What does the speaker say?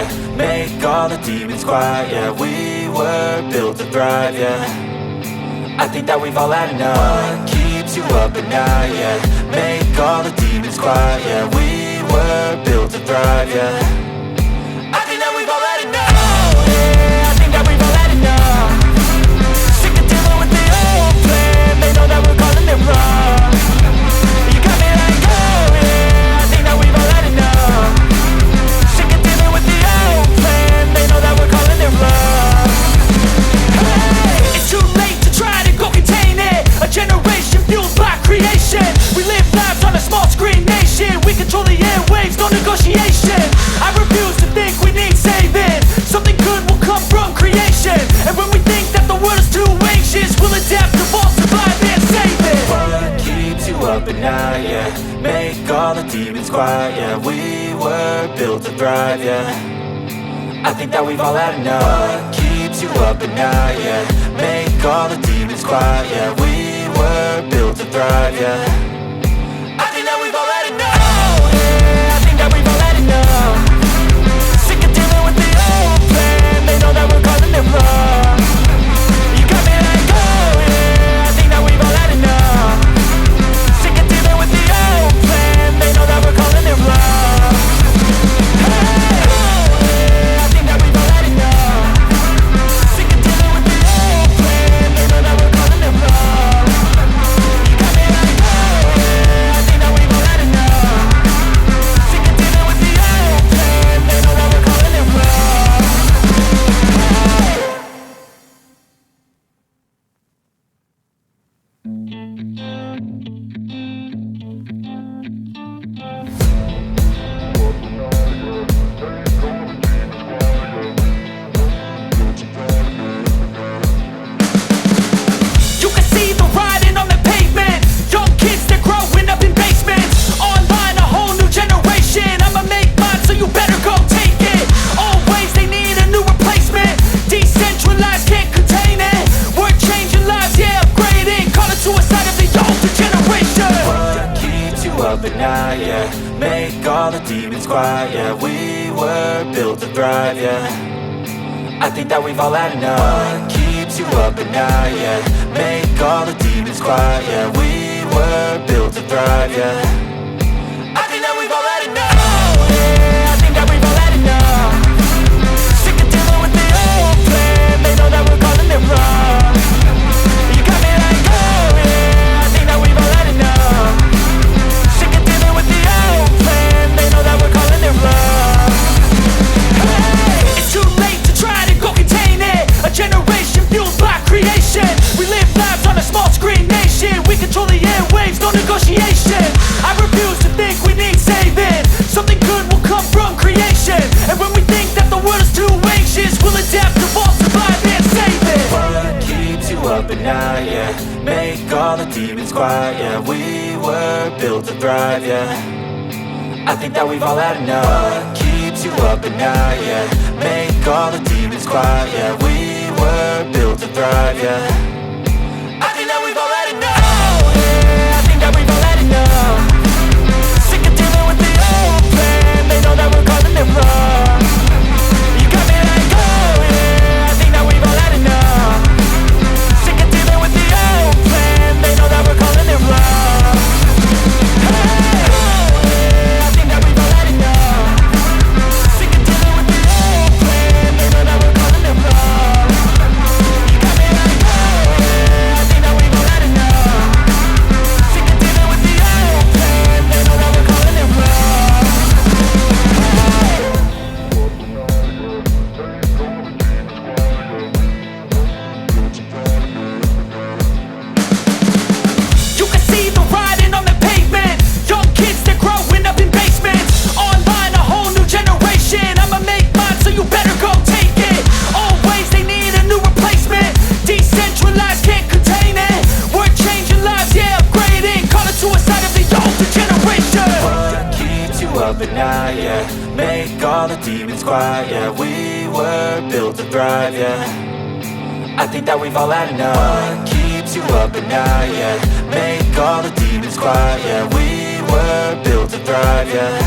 yeah. Make all the demons quiet, yeah. We were built to thrive, yeah. I think that we've all had enough. What keeps you up at night, yeah. Make all the demons quiet, yeah. We were built to thrive, yeah. I think that we've all had enough. Oh, yeah, I think that we've all had enough. Sick of dealing with the old plan. They know that we're calling it wrong. You got me like, oh yeah, I think that we've all had enough. Sick of dealing with the old plan. They know that we're calling it wrong. Hey, it's too late to try to go contain it. A generation fueled by creation. We live lives on a small screen nation. We control the airwaves, no negotiation. I refuse to think we need saving. Something good will come from creation. And when we think that the world is too anxious, we'll adapt, evolve, survive and save it. What keeps you up at night, yeah. Make all the demons quiet, yeah. We were built to thrive, yeah. I think that we've all had enough. What keeps you up at night, yeah. Make all the demons quiet, yeah. We were built to thrive, yeah. I think that we've all had enough. Oh, yeah, I think that we've all had enough. Sick of dealing with the old plan. They know that we're calling it wrong. You got me like, oh yeah, I think that we've all had enough. Sick of dealing with the old plan. They know that we're calling it wrong. Hey, oh yeah, I think that we've all had enough. Sick of dealing with the old plan. They know that we're calling it wrong. You got me like, oh yeah, I think that we've all had enough. Sick of dealing with the old plan. They know that we're calling it wrong. You can see the writing on the pavement. Young kids, they're growing up in basements. Online, a whole new generation. I'ma make mine, so you better go take it. Always, they need a new replacement. Decentralized, can't contain it. We're changing lives, yeah, upgrading. Call it suicide of the older generation. What keeps you up at night, yeah. Make all the demons quiet, yeah. We were built to thrive, yeah. I think that we've all had enough. What keeps you up at night, yeah. Make all the demons quiet, yeah. We were built to thrive, yeah. I think that we've all had enough. Oh yeah, I think that we've all had enough. Sick of dealing with the old plan. They know that we're calling it wrong. You got me like, oh yeah, I think that we've all had enough. Sick of dealing with the old plan. They know that we're calling it wrong. Hey, it's too late to try to go contain it. A generation fueled by creation. We live lives on a small screen nation. We control the airwaves, no negotiation. I refuse to think we need saving. Something good will come from creation. And when we think that the world is too anxious, we'll adapt, evolve, survive and save it. What keeps you up at night, yeah. Make all the demons quiet, yeah. We were built to thrive, yeah. I think that we've all had enough. What keeps you up at night, yeah. Make all the demons quiet, yeah. We were built to thrive, yeah. I think that we've all had enough. Oh yeah, I think that we've all had enough. Sick of dealing with the old plan. They know that we're calling it wrong. You got me like, oh yeah, I think that we've all had enough. Sick of dealing with the old plan. They know that we're calling it wrong. Hey, oh yeah, I think that we've all had enough. Sick of dealing with the old plan. They know that we're calling it wrong. You got me like, oh yeah, I think that we've all had enough. Sick of dealing with the old plan. They know that we're calling it wrong. You can see the writing on the pavement. Young kids, they're growing up in basements. Online, a whole new generation. I'ma make mine, so you better go take it. Always, they need a new replacement. Decentralized, can't contain it. We're changing lives, yeah, upgrading. Call it suicide of the older generation. What keeps you up at night, yeah. Make all the demons quiet, yeah. We were built to thrive, yeah. I think that we've all had enough. What keeps you up at night, yeah. Make all the demons quiet, yeah. We were built to thrive, yeah.